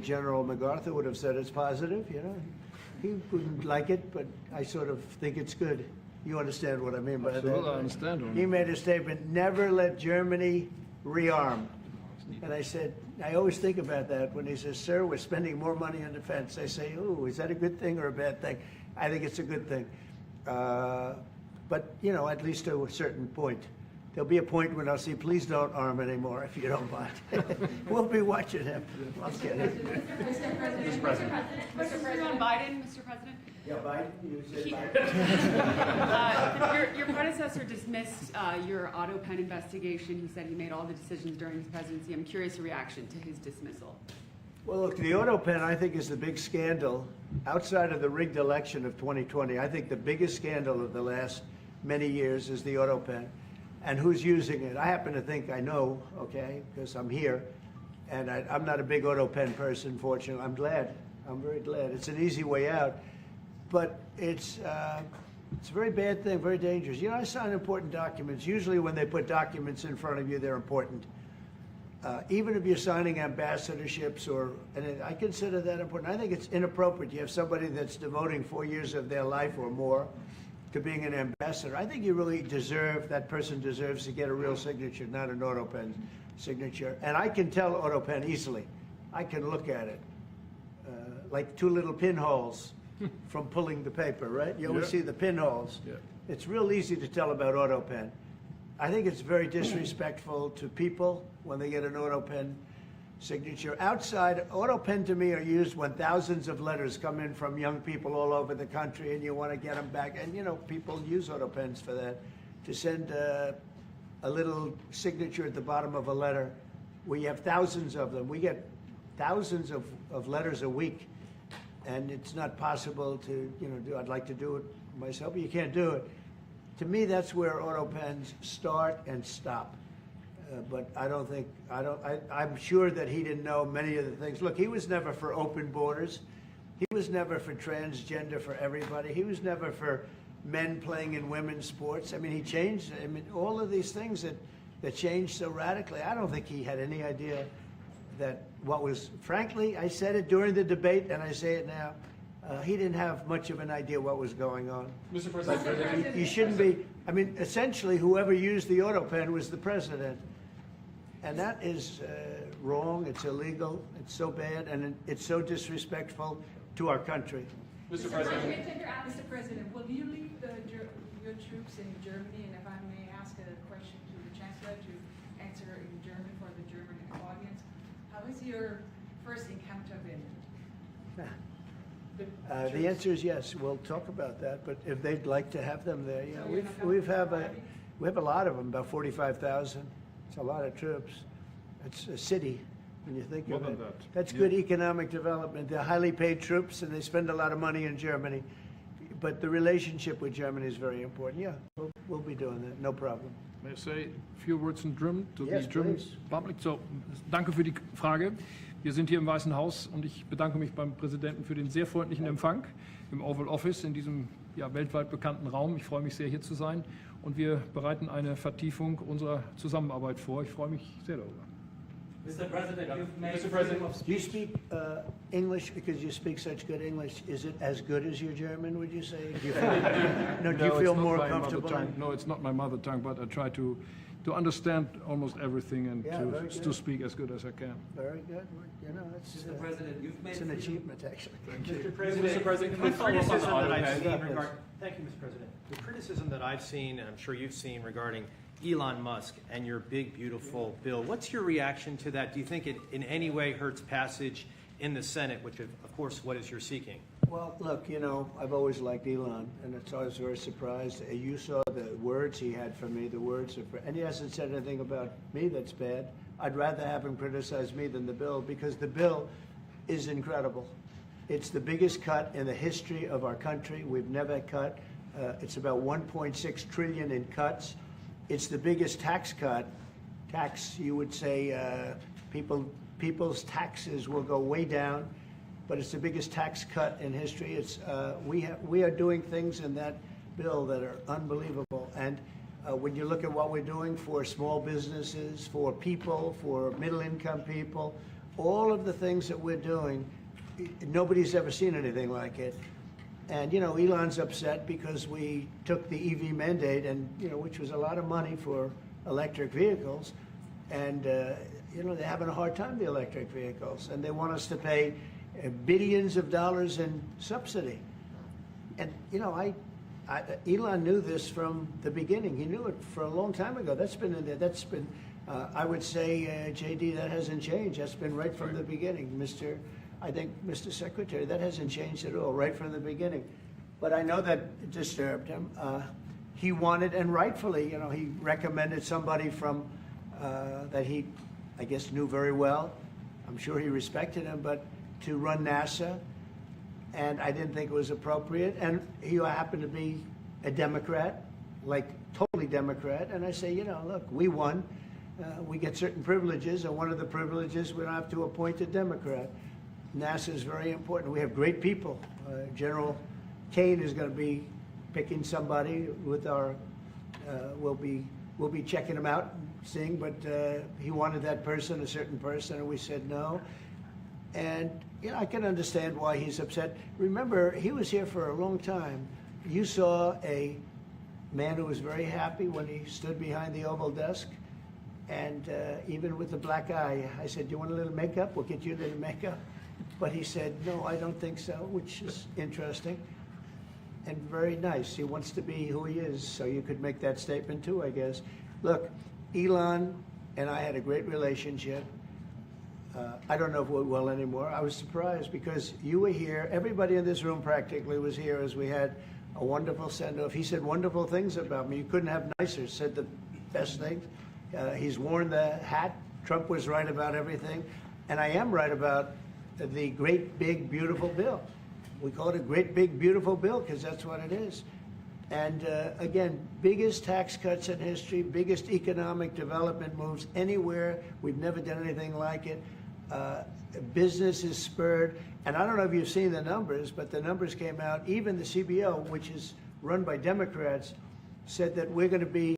General MacArthur would have said it's positive, you know. He wouldn't like it, but I sort of think it's good. You understand what I mean by that? Absolutely, I understand. He made a statement, never let Germany rearm. And I said, I always think about that when he says, sir, we're spending more money on defense. I say, ooh, is that a good thing or a bad thing? I think it's a good thing. But, you know, at least to a certain point. There'll be a point when I'll say, please don't arm anymore if you don't mind. We'll be watching him. I'll get it. Mr. President. On Biden, Mr. President. Yeah, Biden. You said Biden. Your predecessor dismissed your auto pen investigation. He said he made all the decisions during his presidency. I'm curious your reaction to his dismissal. Well, look, the auto pen, I think, is the big scandal outside of the rigged election of 2020. I think the biggest scandal of the last many years is the auto pen. And who's using it? I happen to think I know, okay, because I'm here. And I'm not a big auto pen person, fortunately. I'm glad. I'm very glad. It's an easy way out. But it's a very bad thing, very dangerous. You know, I sign important documents. Usually when they put documents in front of you, they're important. Even if you're signing ambassadorships, and I consider that important. I think it's inappropriate. You have somebody that's devoting 4 years of their life or more to being an ambassador. I think you really deserve, that person deserves to get a real signature, not an auto pen signature. And I can tell auto pen easily. I can look at it. Like two little pinholes from pulling the paper, right? You always see the pinholes. Yeah. It's real easy to tell about auto pen. I think it's very disrespectful to people when they get an auto pen signature. Outside, auto pen to me are used when thousands of letters come in from young people all over the country and you want to get them back. And, you know, people use auto pens for that, to send a little signature at the bottom of a letter. We have thousands of them. We get thousands of letters a week. And it's not possible to, you know, do. I'd like to do it myself, but you can't do it. To me, that's where auto pens start and stop. But I'm sure that he didn't know many of the things. Look, he was never for open borders. He was never for transgender for everybody. He was never for men playing in women's sports. I mean, he changed, I mean, all of these things that changed so radically. I don't think he had any idea that what was, frankly, I said it during the debate and I say it now, he didn't have much of an idea what was going on. Mr. President. You shouldn't be, I mean, essentially whoever used the auto pen was the president. And that is wrong, it's illegal, it's so bad, and it's so disrespectful to our country. Mr. President, will you leave your troops in Germany? And if I may ask a question to the Chancellor to answer in German for the German audience, how is your first encounter been? The answer is yes. We'll talk about that. But if they'd like to have them there, yeah, we have a lot of them, about 45,000. It's a lot of troops. It's a city when you think of it. That's good economic development. They're highly paid troops, and they spend a lot of money in Germany. But the relationship with Germany is very important. Yeah, we'll be doing that. No problem. May I say a few words in German to yes, the German please. public? So, danke für die Frage. Wir sind hier im Weißen Haus und ich bedanke mich beim Präsidenten für den sehr freundlichen Empfang im Oval Office in diesem weltweit bekannten Raum. Ich freue mich sehr, hier zu sein und wir bereiten eine Vertiefung unserer Zusammenarbeit vor. Ich freue mich sehr darüber. Mr. President, you've made Mr. President, Do you speak English because you speak such good English? Is it as good as your German, would you say? Do you feel, do you feel more comfortable? No, it's not my mother tongue, but I try to understand almost everything and to speak as good as I can. Very good. You know, it's, Mr. President, you've made it's an achievement, actually. Thank you. Mr. President, can we follow up on the auto pen? Yes. Thank you, Mr. President. The criticism that I've seen, and I'm sure you've seen, regarding Elon Musk and your big, beautiful bill, what's your reaction to that? Do you think it in any way hurts passage in the Senate, which, of course, what is you're seeking? Well, look, you know, I've always liked Elon, and it's always very surprised. You saw the words he had for me, the words of, and he hasn't said anything about me that's bad. I'd rather have him criticize me than the bill, because the bill is incredible. It's the biggest cut in the history of our country. We've never cut. It's about 1.6 trillion in cuts. It's the biggest tax cut. You would say, people's taxes will go way down, but it's the biggest tax cut in history. It's we are doing things in that bill that are unbelievable. And when you look at what we're doing for small businesses, for people, for middle-income people, all of the things that we're doing, nobody's ever seen anything like it. And, you know, Elon's upset because we took the EV mandate and, you know, which was a lot of money for electric vehicles. And, you know, they're having a hard time, the electric vehicles. And they want us to pay billions of dollars in subsidy. And, you know, Elon knew this from the beginning. He knew it for a long time ago. That's been in there. That's been, I would say, JD, that hasn't changed. That's been right from the beginning. Mr. Secretary, that hasn't changed at all, right from the beginning. But I know that disturbed him. He wanted, and rightfully, you know, he recommended somebody from, that he, I guess, knew very well. I'm sure he respected him, but to run NASA. And I didn't think it was appropriate. And he happened to be a Democrat, like totally Democrat. And I say, you know, look, we won. We get certain privileges, and one of the privileges, we don't have to appoint a Democrat. NASA is very important. We have great people. General Kane is going to be picking somebody with our, we'll be checking him out, seeing, but he wanted that person, a certain person, and we said no. And, you know, I can understand why he's upset. Remember, he was here for a long time. You saw a man who was very happy when he stood behind the Oval desk. And even with the black eye, I said, do you want a little makeup? We'll get you a little makeup. But he said, no, I don't think so, which is interesting and very nice. He wants to be who he is, so you could make that statement too, I guess. Look, Elon and I had a great relationship. I don't know if we will anymore. I was surprised because you were here. Everybody in this room practically was here as we had a wonderful send-off. He said wonderful things about me. You couldn't have nicer, said the best things. He's worn the hat. Trump was right about everything. And I am right about the great, big, beautiful bill. We call it a great, big, beautiful bill because that's what it is. And again, biggest tax cuts in history, biggest economic development moves anywhere. We've never done anything like it. Business is spurred. And I don't know if you've seen the numbers, but the numbers came out. Even the CBO, which is run by Democrats, said that we're going to be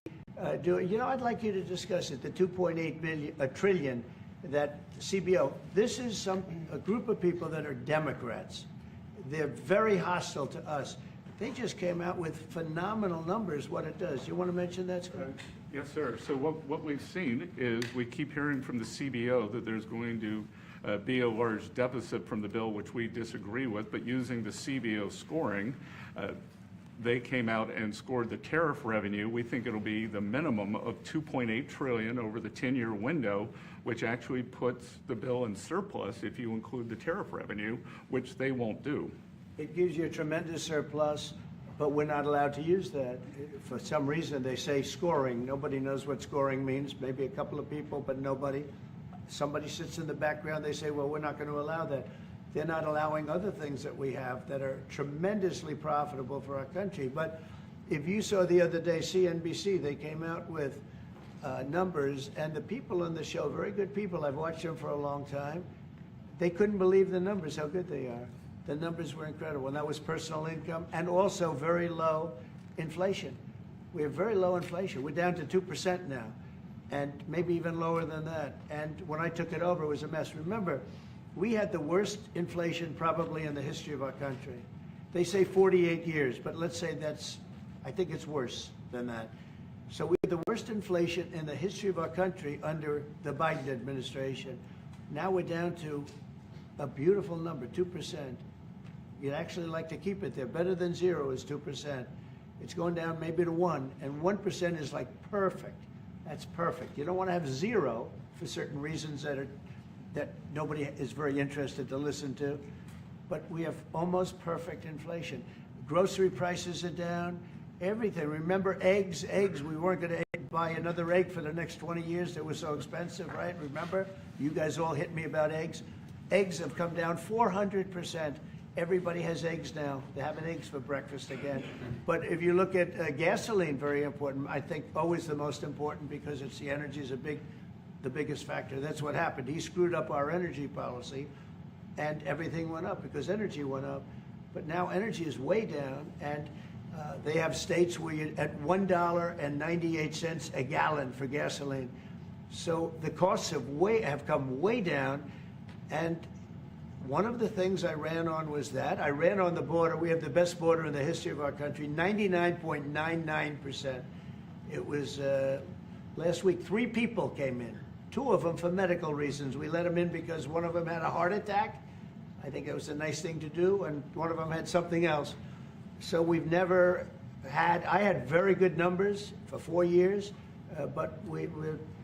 doing, you know, I'd like you to discuss it, the 2.8 trillion that CBO, this is a group of people that are Democrats. They're very hostile to us. They just came out with phenomenal numbers, what it does. You want to mention that, Scott? Yes, sir. So what we've seen is we keep hearing from the CBO that there's going to be a large deficit from the bill, which we disagree with, but using the CBO scoring, they came out and scored the tariff revenue. We think it'll be the minimum of $2.8 trillion over the 10-year window, which actually puts the bill in surplus if you include the tariff revenue, which they won't do. It gives you a tremendous surplus, but we're not allowed to use that. For some reason, they say scoring. Nobody knows what scoring means. Maybe a couple of people, but nobody. Somebody sits in the background. They say, well, we're not going to allow that. They're not allowing other things that we have that are tremendously profitable for our country. But if you saw the other day, CNBC, they came out with numbers, and the people on the show, very good people, I've watched them for a long time, they couldn't believe the numbers, how good they are. The numbers were incredible, and that was personal income and also very low inflation. We have very low inflation. We're down to 2% now, and maybe even lower than that. And when I took it over, it was a mess. Remember, we had the worst inflation probably in the history of our country. They say 48 years, but let's say I think it's worse than that. So we had the worst inflation in the history of our country under the Biden administration. Now we're down to a beautiful number, 2%. You'd actually like to keep it there. Better than zero is 2%. It's going down maybe to 1, and 1% is like perfect. That's perfect. You don't want to have zero for certain reasons that nobody is very interested to listen to. But we have almost perfect inflation. Grocery prices are down. Everything. Remember eggs? Eggs. We weren't going to buy another egg for the next 20 years. They were so expensive, right? Remember? You guys all hit me about eggs. Eggs have come down 400%. Everybody has eggs now. They're having eggs for breakfast again. But if you look at gasoline, very important. I think always the most important because it's the energy is the biggest factor. That's what happened. He screwed up our energy policy, and everything went up because energy went up. But now energy is way down, and they have states where you're at $1.98 a gallon for gasoline. So the costs have come way down. And one of the things I ran on was that. I ran on the border. We have the best border in the history of our country, 99.99%. It was last week, 3 people came in, 2 of them for medical reasons. We let them in because one of them had a heart attack. I think it was a nice thing to do, and one of them had something else. So we've never had, I had very good numbers for 4 years, but we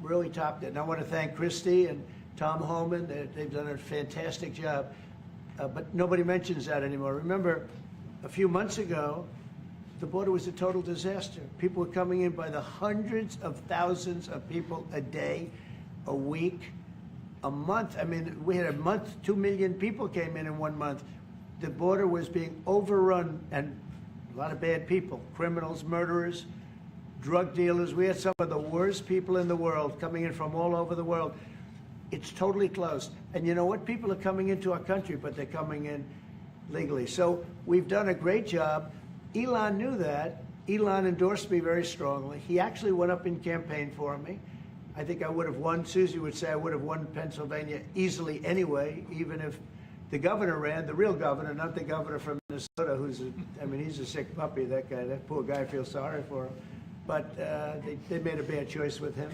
really topped it. And I want to thank Christie and Tom Homan. They've done a fantastic job. But nobody mentions that anymore. Remember, a few months ago, the border was a total disaster. People were coming in by the hundreds of thousands of people a day, a week, a month. I mean, we had a month, 2 million people came in 1 month. The border was being overrun, and a lot of bad people, criminals, murderers, drug dealers. We had some of the worst people in the world coming in from all over the world. It's totally closed. And you know what? People are coming into our country, but they're coming in legally. So we've done a great job. Elon knew that. Elon endorsed me very strongly. He actually went up in campaign for me. I think I would have won. Susie would say I would have won Pennsylvania easily anyway, even if the governor ran, the real governor, not the governor from Minnesota, he's a sick puppy, that guy. That poor guy, I feel sorry for him. But they made a bad choice with him.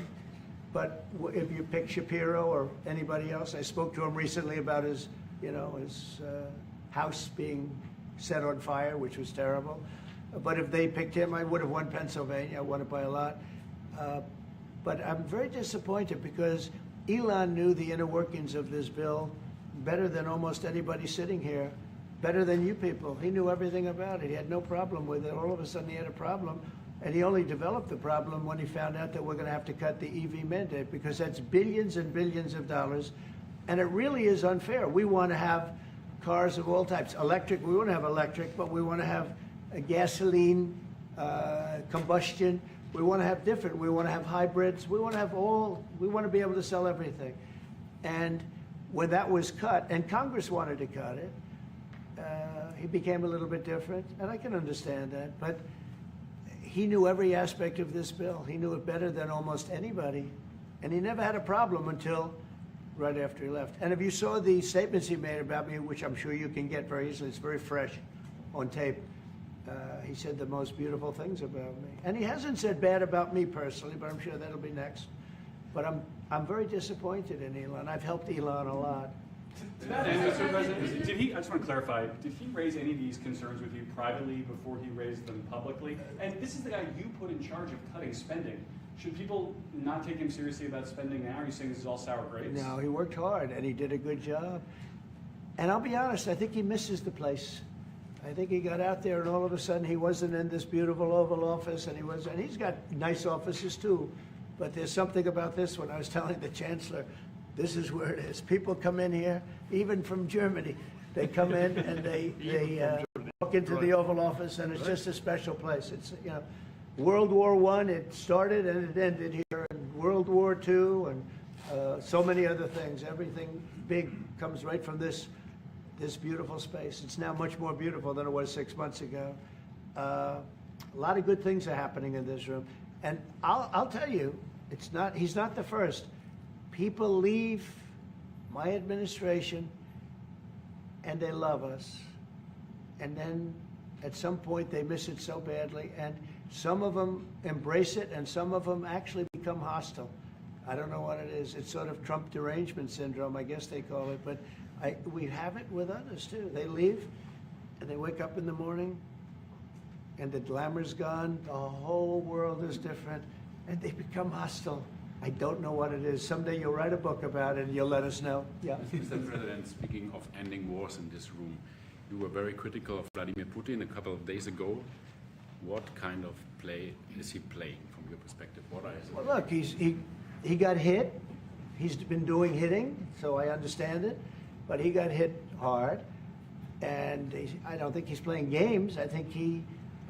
But if you pick Shapiro or anybody else, I spoke to him recently about his house being set on fire, which was terrible. But if they picked him, I would have won Pennsylvania. I won it by a lot. But I'm very disappointed because Elon knew the inner workings of this bill better than almost anybody sitting here, better than you people. He knew everything about it. He had no problem with it. All of a sudden he had a problem. And he only developed the problem when he found out that we're going to have to cut the EV mandate, because that's billions and billions of dollars. And it really is unfair. We want to have cars of all types. Electric, we want to have electric, but we want to have a gasoline, combustion. We want to have different. We want to have hybrids. We want to have all. We want to be able to sell everything. And when that was cut, and Congress wanted to cut it, he became a little bit different. And I can understand that. But he knew every aspect of this bill. He knew it better than almost anybody. And he never had a problem until right after he left. And if you saw the statements he made about me, which I'm sure you can get very easily, it's very fresh on tape, he said the most beautiful things about me. And he hasn't said bad about me personally, but I'm sure that'll be next. But I'm very disappointed in Elon. I've helped Elon a lot. To that end, Mr. President, I just want to clarify, did he raise any of these concerns with you privately before he raised them publicly? And this is the guy you put in charge of cutting spending. Should people not take him seriously about spending now? Are you saying this is all sour grapes? No, he worked hard and he did a good job. And I'll be honest, I think he misses the place. I think he got out there and all of a sudden he wasn't in this beautiful Oval Office, and he's got nice offices too. But there's something about this one. I was telling the Chancellor, this is where it is. People come in here, even from Germany. They come in and they walk into the Oval Office, and it's just a special place. It's, World War I, it started and it ended here, and World War II, and so many other things. Everything big comes right from this beautiful space. It's now much more beautiful than it was 6 months ago. A lot of good things are happening in this room. And I'll tell you, he's not the first. People leave my administration and they love us. And then at some point they miss it so badly. And some of them embrace it and some of them actually become hostile. I don't know what it is. It's sort of Trump derangement syndrome, I guess they call it. But we have it with others too. They leave and they wake up in the morning and the glamour's gone. The whole world is different and they become hostile. I don't know what it is. Someday you'll write a book about it and you'll let us know. Yeah. Mr. President, speaking of ending wars in this room, you were very critical of Vladimir Putin a couple of days ago. What kind of play is he playing from your perspective? What are his Well, look, he got hit. He's been doing hitting, so I understand it. But he got hit hard, and I don't think he's playing games. I think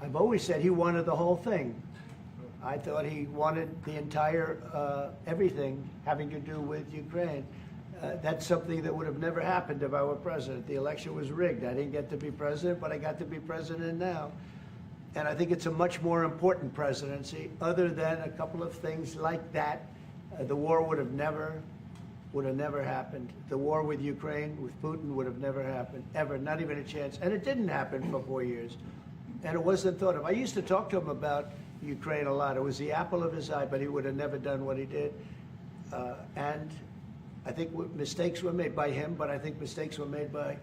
I've always said he wanted the whole thing. I thought he wanted the entire, everything having to do with Ukraine. That's something that would have never happened if I were president. The election was rigged. I didn't get to be president, but I got to be president now. And I think it's a much more important presidency. Other than a couple of things like that, the war would have never would have never happened. The war with Ukraine, with Putin, would have never happened, ever, not even a chance. And it didn't happen for 4 years. And it wasn't thought of. I used to talk to him about Ukraine a lot. It was the apple of his eye, but he would have never done what he did. And I think mistakes were made by him, but I think mistakes were made by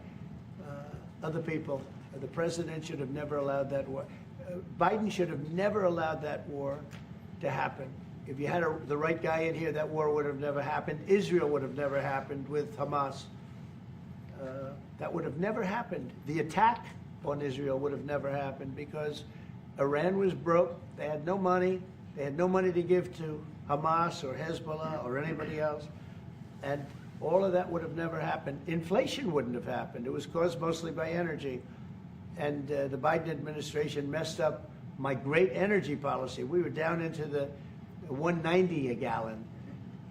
other people. The president should have never allowed that war. Biden should have never allowed that war to happen. If you had the right guy in here, that war would have never happened. Israel would have never happened with Hamas. That would have never happened. The attack on Israel would have never happened because Iran was broke. They had no money. They had no money to give to Hamas or Hezbollah or anybody else. And all of that would have never happened. Inflation wouldn't have happened. It was caused mostly by energy. And the Biden administration messed up my great energy policy. We were down into the 190 a gallon,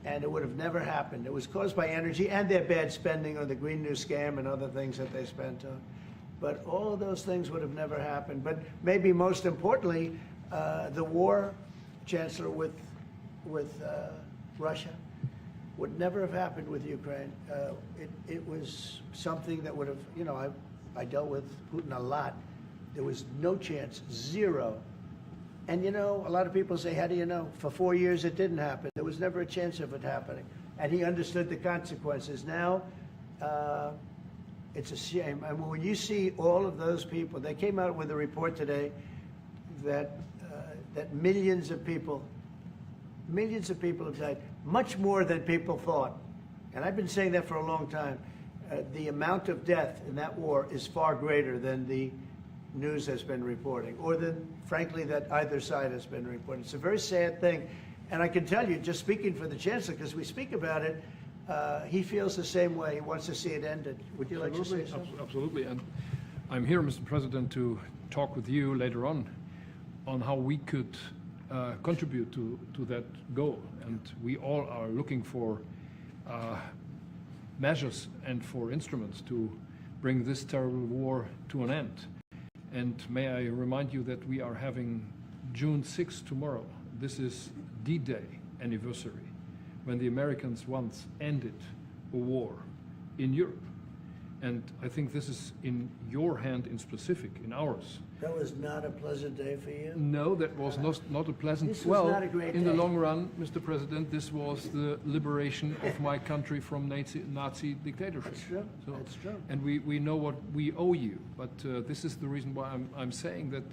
and it would have never happened. It was caused by energy and their bad spending on the Green New Scam and other things that they spent on. But all of those things would have never happened. But maybe most importantly, the war, Chancellor, with Russia would never have happened with Ukraine. It was something that would have, you know, I dealt with Putin a lot. There was no chance, zero. And you know, a lot of people say, how do you know? For 4 years it didn't happen. There was never a chance of it happening. And he understood the consequences. Now, it's a shame. And when you see all of those people, they came out with a report today that millions of people have died, much more than people thought. And I've been saying that for a long time. The amount of death in that war is far greater than the news has been reporting, or than, frankly, that either side has been reporting. It's a very sad thing. And I can tell you, just speaking for the Chancellor, because we speak about it, he feels the same way. He wants to see it ended. Would you like to say something? Absolutely. And I'm here, Mr. President, to talk with you later on how we could contribute to that goal. And we all are looking for measures and for instruments to bring this terrible war to an end. And may I remind you that we are having June 6th tomorrow. This is D-Day anniversary, when the Americans once ended a war in Europe. And I think this is in your hand in specific, in ours. That was not a pleasant day for you? No, that was not a pleasant... This was not a great in day. the long run, Mr. President, this was the liberation of my country from Nazi dictatorship. That's true. That's true. And we know what we owe you. But this is the reason why I'm saying that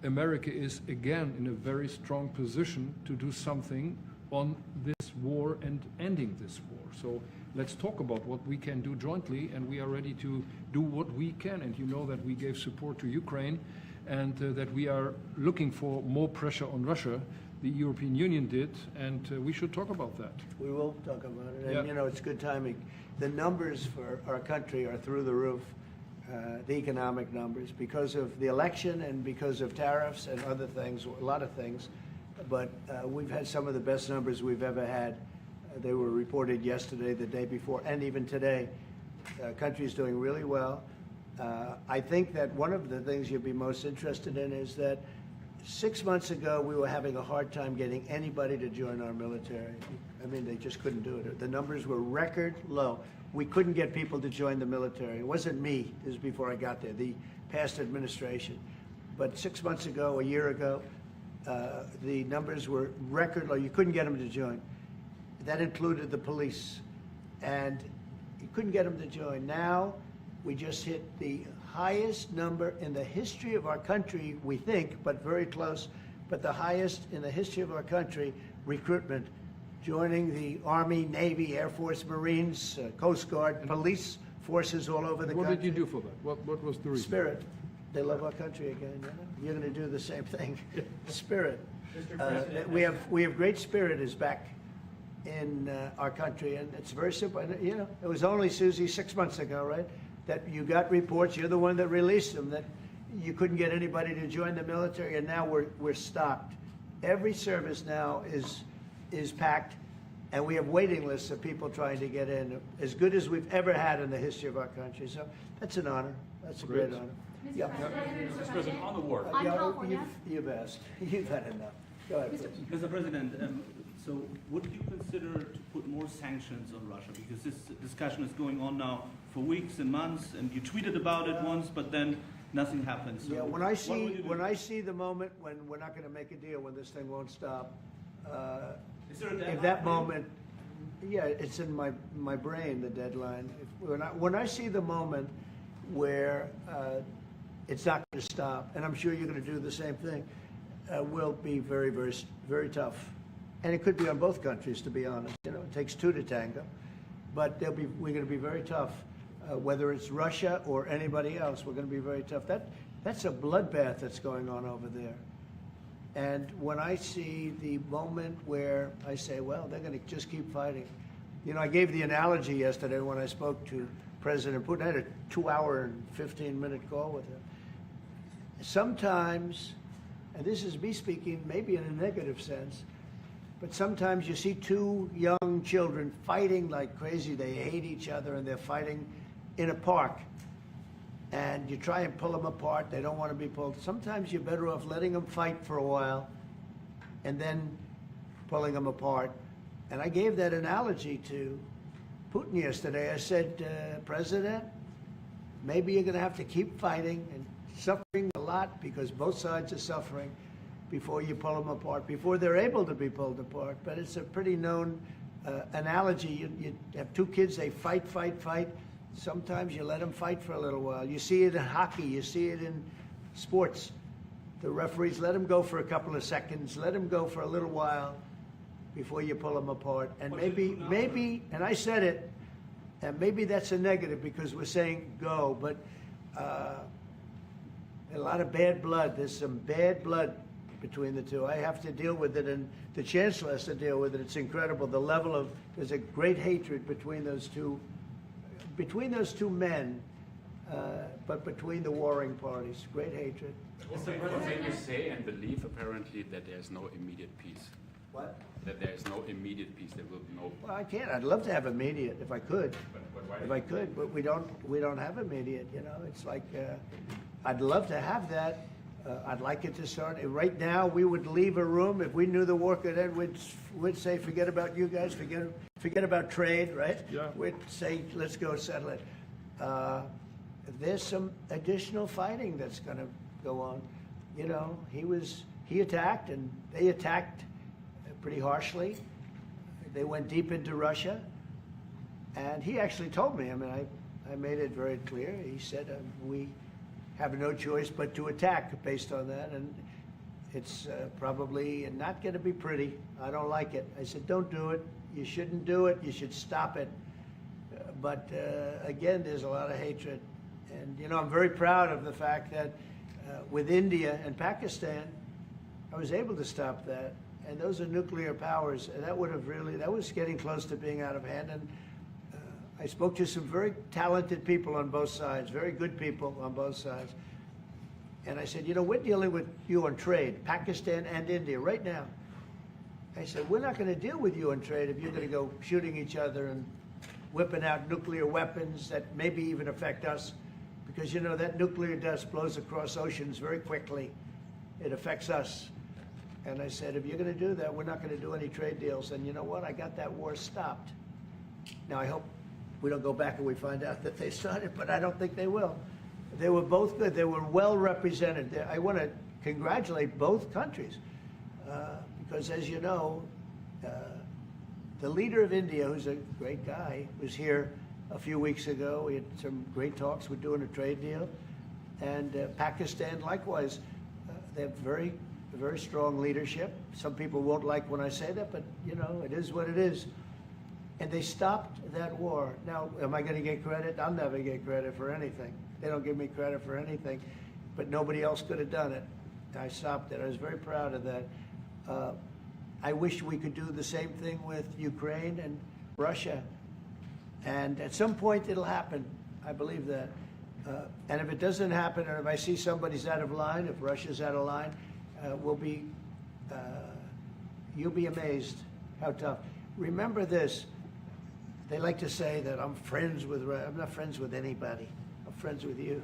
America is, again, in a very strong position to do something on this war and ending this war. So let's talk about what we can do jointly, and we are ready to do what we can. And you know that we gave support to Ukraine, and that we are looking for more pressure on Russia. The European Union did, and we should talk about that. We will talk about it. And, Yeah. you know, it's good timing. The numbers for our country are through the roof, the economic numbers, because of the election and because of tariffs and other things, a lot of things. But we've had some of the best numbers we've ever had. They were reported yesterday, the day before, and even today. Country is doing really well. I think that one of the things you'd be most interested in is that 6 months ago, we were having a hard time getting anybody to join our military. I mean, they just couldn't do it. The numbers were record low. We couldn't get people to join the military. It wasn't me. This was before I got there, the past administration. But 6 months ago, a year ago, the numbers were record low. You couldn't get them to join. That included the police. And you couldn't get them to join. Now, we just hit the highest number in the history of our country, we think, but very close, but the highest in the history of our country, recruitment, joining the Army, Navy, Air Force, Marines, Coast Guard, police forces all over the What country. did you do for that? What was the reason? Spirit. They love our country again. You know? You're going to do the same thing. Spirit. We have great spirit is back in our country, and it's very simple. And, you know, it was only, Susie, 6 months ago, right, that you got reports. You're the one that released them, that you couldn't get anybody to join the military, and now we're stocked. Every service now is packed, and we have waiting lists of people trying to get in, as good as we've ever had in the history of our country. So that's an honor. That's a great honor. Yeah. Mr. President, on the war. You've asked. You've had enough. Go ahead, please. Mr. President, So would you consider to put more sanctions on Russia? Because this discussion is going on now for weeks and months, and you tweeted about it once, but then nothing happens. So Yeah, when what I would you do? see the moment when we're not going to make a deal, when this thing won't stop, Is there a deadline if that for you? moment, yeah, it's in my brain, the deadline. When I see the moment where it's not going to stop, and I'm sure you're going to do the same thing, will be very, very, very tough. And it could be on both countries, to be honest. You know, it takes two to tango. But we're going to be very tough. Whether it's Russia or anybody else, we're going to be very tough. That's a bloodbath that's going on over there. And when I see the moment where I say, well, they're going to just keep fighting. You know, I gave the analogy yesterday when I spoke to President Putin. I had a 2-hour and 15-minute call with him. Sometimes, and this is me speaking maybe in a negative sense, but sometimes you see two young children fighting like crazy. They hate each other and they're fighting in a park. And you try and pull them apart. They don't want to be pulled. Sometimes you're better off letting them fight for a while and then pulling them apart. And I gave that analogy to Putin yesterday. I said, President, maybe you're going to have to keep fighting and suffering a lot because both sides are suffering before you pull them apart, before they're able to be pulled apart. But it's a pretty known analogy. You have two kids, they fight. Sometimes you let them fight for a little while. You see it in hockey. You see it in sports. The referees let them go for a couple of seconds, let them go for a little while before you pull them apart. And maybe, and I said it, and maybe that's a negative because we're saying go, but a lot of bad blood. There's some bad blood between the two. I have to deal with it, and the Chancellor has to deal with it. It's incredible. The level of, there's a great hatred between those two men, but between the warring parties. Great hatred. You say and believe apparently that there is no immediate peace. What? That there is no immediate peace. There will be no. Well, I can't. I'd love to have immediate if I could. But why If I could, but we don't have immediate. You know, it's like I'd love to have that. I'd like it to start. Right now, we would leave a room if we knew the war could end. We'd say, forget about you guys. Forget about trade, right? Yeah. We'd say, let's go settle it. There's some additional fighting that's going to go on. You know, he attacked, and they attacked pretty harshly. They went deep into Russia, and he actually told me. I mean, I made it very clear. He said we have no choice but to attack based on that, and it's probably not going to be pretty. I don't like it. I said, don't do it. You shouldn't do it. You should stop it. But again, there's a lot of hatred. And, you know, I'm very proud of the fact that with India and Pakistan, I was able to stop that. And those are nuclear powers. And that was getting close to being out of hand. And I spoke to some very talented people on both sides, very good people on both sides. And I said, you know, we're dealing with you on trade, Pakistan and India right now. I said, we're not going to deal with you on trade if you're going to go shooting each other and whipping out nuclear weapons that maybe even affect us. Because, you know, that nuclear dust blows across oceans very quickly. It affects us. And I said, if you're going to do that, we're not going to do any trade deals. And you know what? I got that war stopped. Now, I hope we don't go back and we find out that they started, but I don't think they will. They were both good. They were well represented. I want to congratulate both countries because, as you know, the leader of India, who's a great guy, was here a few weeks ago. We had some great talks. We're doing a trade deal. And Pakistan, likewise, they have very strong leadership. Some people won't like when I say that, but, you know, it is what it is. And they stopped that war. Now, am I going to get credit? I'll never get credit for anything. They don't give me credit for anything. But nobody else could have done it. I stopped it. I was very proud of that. I wish we could do the same thing with Ukraine and Russia. And at some point, it'll happen. I believe that. And if it doesn't happen, or if I see somebody's out of line, if Russia's out of line, you'll be amazed how tough. Remember this. They like to say that I'm friends with Russia. I'm not friends with anybody. I'm friends with you.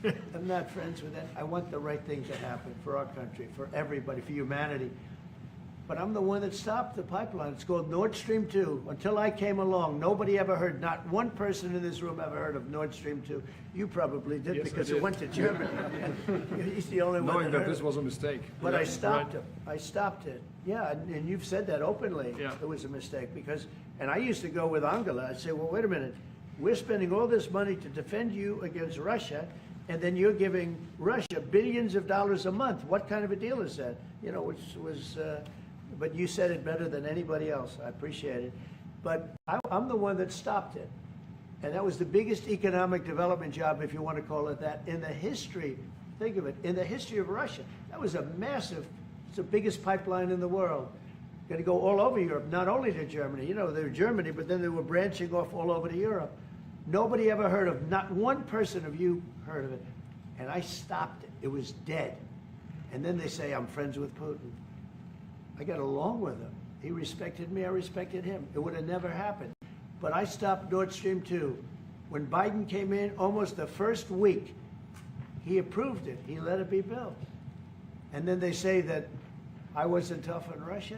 I'm not friends with that. I want the right thing to happen for our country, for everybody, for humanity. but I'm the one that stopped the pipeline. It's called Nord Stream 2. Until I came along, nobody ever heard, not one person in this room ever heard of Nord Stream 2. You probably did, Yes, I because did. it went to Germany. He's the only one Knowing that that heard this it. was a mistake. But Yeah, I stopped right. it. I stopped it. Yeah, and you've said that openly. Yeah. It was a mistake because, and I used to go with Angela. I'd say, well, wait a minute. We're spending all this money to defend you against Russia, and then you're giving Russia billions of dollars a month. What kind of a deal is that? You know, which was, but you said it better than anybody else. I appreciate it. But I'm the one that stopped it. And that was the biggest economic development job, if you want to call it that, in the history, think of it, in the history of Russia. That was a massive, it's the biggest pipeline in the world. Going to go all over Europe, not only to Germany. You know, they were Germany, but then they were branching off all over to Europe. Nobody ever heard of, not one person of you heard of it. And I stopped it. It was dead. And then they say, I'm friends with Putin. I got along with him. He respected me, I respected him. It would have never happened. But I stopped Nord Stream 2. When Biden came in, almost the first week, he approved it. He let it be built. And then they say that I wasn't tough on Russia.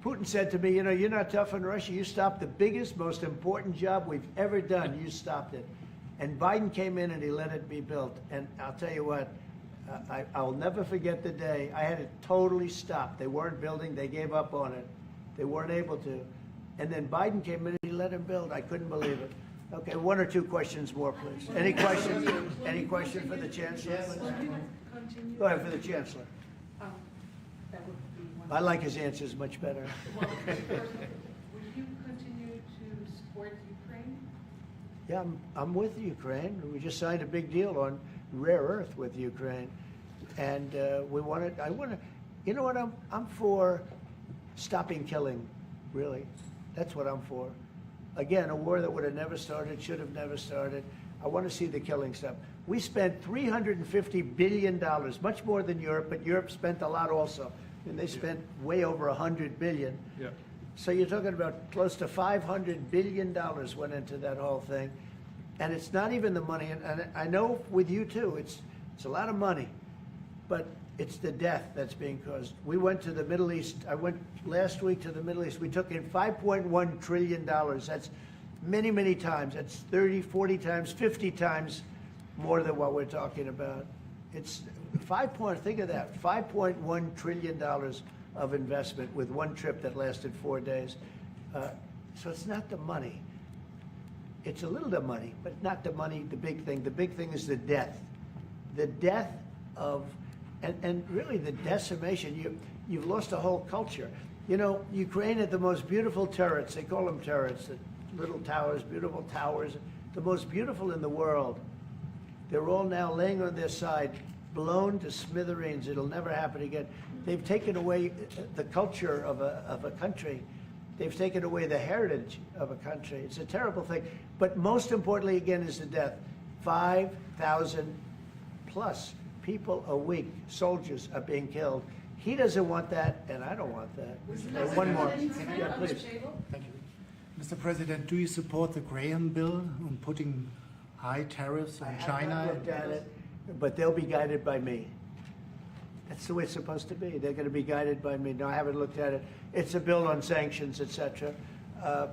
Putin said to me, you know, you're not tough on Russia. You stopped the biggest, most important job we've ever done. You stopped it. And Biden came in and he let it be built. And I'll tell you what, I'll never forget the day I had it totally stopped. They weren't building. They gave up on it. They weren't able to. And then Biden came in and he let him build. I couldn't believe it. Okay, one or two questions more, please. Any questions? Any question for the Chancellor? Continue. Go ahead for the Chancellor. That would be one. I like his answers much better. Well, first, would you continue to support Ukraine? Yeah, I'm with Ukraine. We just signed a big deal on rare earth with Ukraine. And we want to, I want to, you know what, I'm for stopping killing, really. That's what I'm for. Again, a war that would have never started, should have never started. I want to see the killing stop. We spent $350 billion, much more than Europe, but Europe spent a lot also. And they spent way over $100 billion. Yeah. So you're talking about close to $500 billion went into that whole thing. And it's not even the money, and I know with you too, it's a lot of money, but it's the death that's being caused. We went to the Middle East. I went last week to the Middle East. We took in $5.1 trillion. That's many, many times. That's 30, 40 times, 50 times more than what we're talking about. It's think of that, $5.1 trillion of investment with one trip that lasted 4 days. So it's not the money. It's a little bit of money, but not the money, the big thing. The big thing is the death. The death of, and really the decimation. You've lost a whole culture. You know, Ukraine had the most beautiful turrets. They call them turrets, the little towers, beautiful towers, the most beautiful in the world. They're all now laying on their side, blown to smithereens. It'll never happen again. They've taken away the culture of a country. They've taken away the heritage of a country. It's a terrible thing. But most importantly, again, is the death. 5,000 plus people a week, soldiers, are being killed. He doesn't want that, and I don't want that. And one more. Yeah, please. Thank you. Mr. President, do you support the Graham bill on putting high tariffs on China? I haven't looked at it, but they'll be guided by me. That's the way it's supposed to be. They're going to be guided by me. No, I haven't looked at it. It's a bill on sanctions, etc. I'm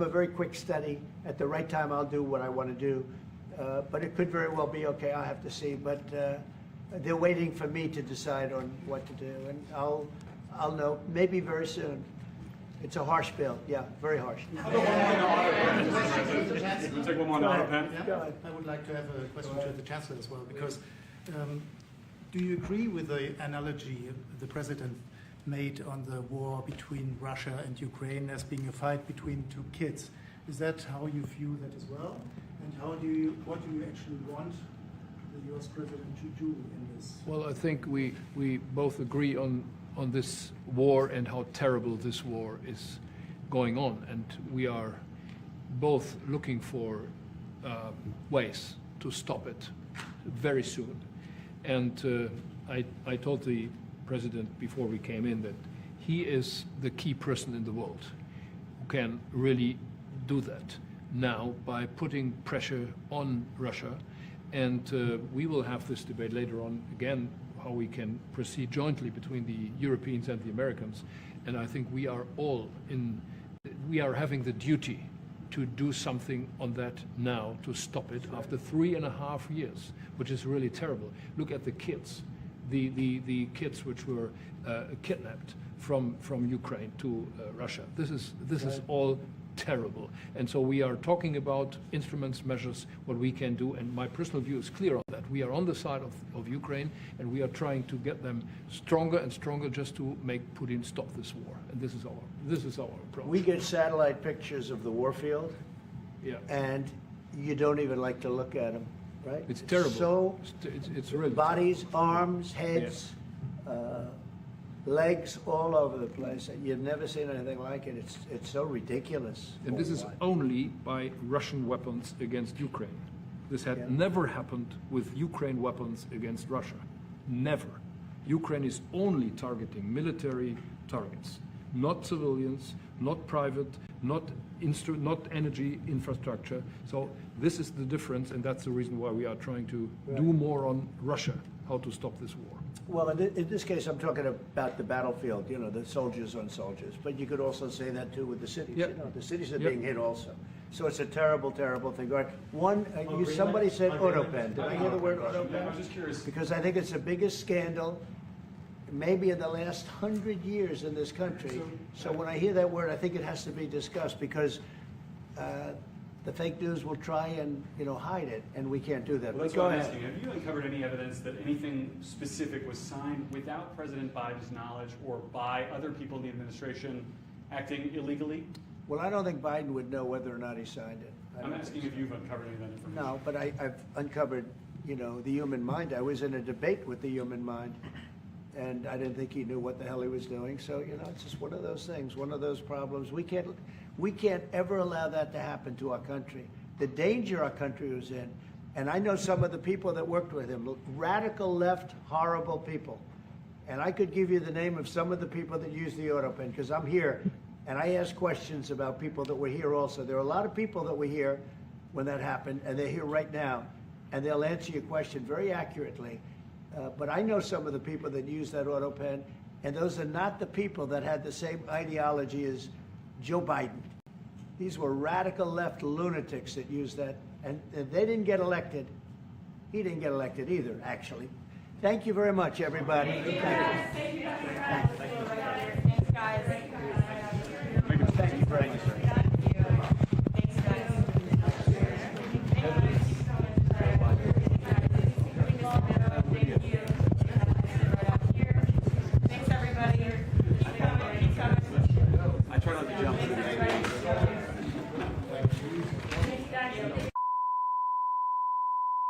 a very quick study. At the right time, I'll do what I want to do. But it could very well be okay. I'll have to see. But they're waiting for me to decide on what to do, and I'll know maybe very soon. It's a harsh bill. Yeah, very harsh. We'll take one more on the auto pen. Go ahead. I would like to have a question to the Chancellor as well, because do you agree with the analogy the President made on the war between Russia and Ukraine as being a fight between two kids? Is that how you view that as well? And what do you actually want the US President to do in this? Well, I think we both agree on this war and how terrible this war is going on. And we are both looking for ways to stop it very soon. And I told the President before we came in that he is the key person in the world who can really do that now by putting pressure on Russia. And we will have this debate later on again, how we can proceed jointly between the Europeans and the Americans. And I think we are having the duty to do something on that now to stop it after 3.5 years, which is really terrible. Look at the kids, the kids which were kidnapped from Ukraine to Russia. This is all terrible. And so we are talking about instruments, measures, what we can do. And my personal view is clear on that. We are on the side of Ukraine, and we are trying to get them stronger and stronger just to make Putin stop this war. And this is our approach. We get satellite pictures of the war field, Yeah. and you don't even like to look at them, right? It's terrible. So It's really bodies, arms, heads, legs all over the place. You've never seen anything like it. It's so ridiculous. And this is only by Russian weapons against Ukraine. This had Yeah. never happened with Ukraine weapons against Russia. Never. Ukraine is only targeting military targets, not civilians, not private, not energy infrastructure. So this is the difference, and that's the reason why we are trying to do more on Russia, how to stop this war. Well, in this case, I'm talking about the battlefield, you know, the soldiers on soldiers. But you could also say that, too, with the cities. Yep. You know, the cities are Yep. being hit also. So it's a terrible, terrible thing. All right. Somebody said autopen. Did I hear the word I autopen? was just curious. Because I think it's the biggest scandal maybe in the last 100 years in this country. So when I hear that word, I think it has to be discussed, because the fake news will try and, you know, hide it, and we can't do that. Well, that's But go what I'm ahead. asking. Have you uncovered any evidence that anything specific was signed without President Biden's knowledge or by other people in the administration acting illegally? Well, I don't think Biden would know whether or not he signed it. I I'm don't asking think if you've uncovered any of that information. No, but I've uncovered, you know, the human mind. I was in a debate with the human mind, and I didn't think he knew what the hell he was doing. So, you know, it's just one of those things, one of those problems. We can't ever allow that to happen to our country. The danger our country was in, and I know some of the people that worked with him, radical left, horrible people. And I could give you the name of some of the people that used the autopen, because I'm here, and I ask questions about people that were here also. There are a lot of people that were here when that happened, and they're here right now, and they'll answer your question very accurately. But I know some of the people that use that autopen, and those are not the people that had the same ideology as Joe Biden. These were radical left lunatics that used that, and they didn't get elected. He didn't get elected either, actually. Thank you very much, everybody. Thank you, guys. Thanks, guys. Thank you very much.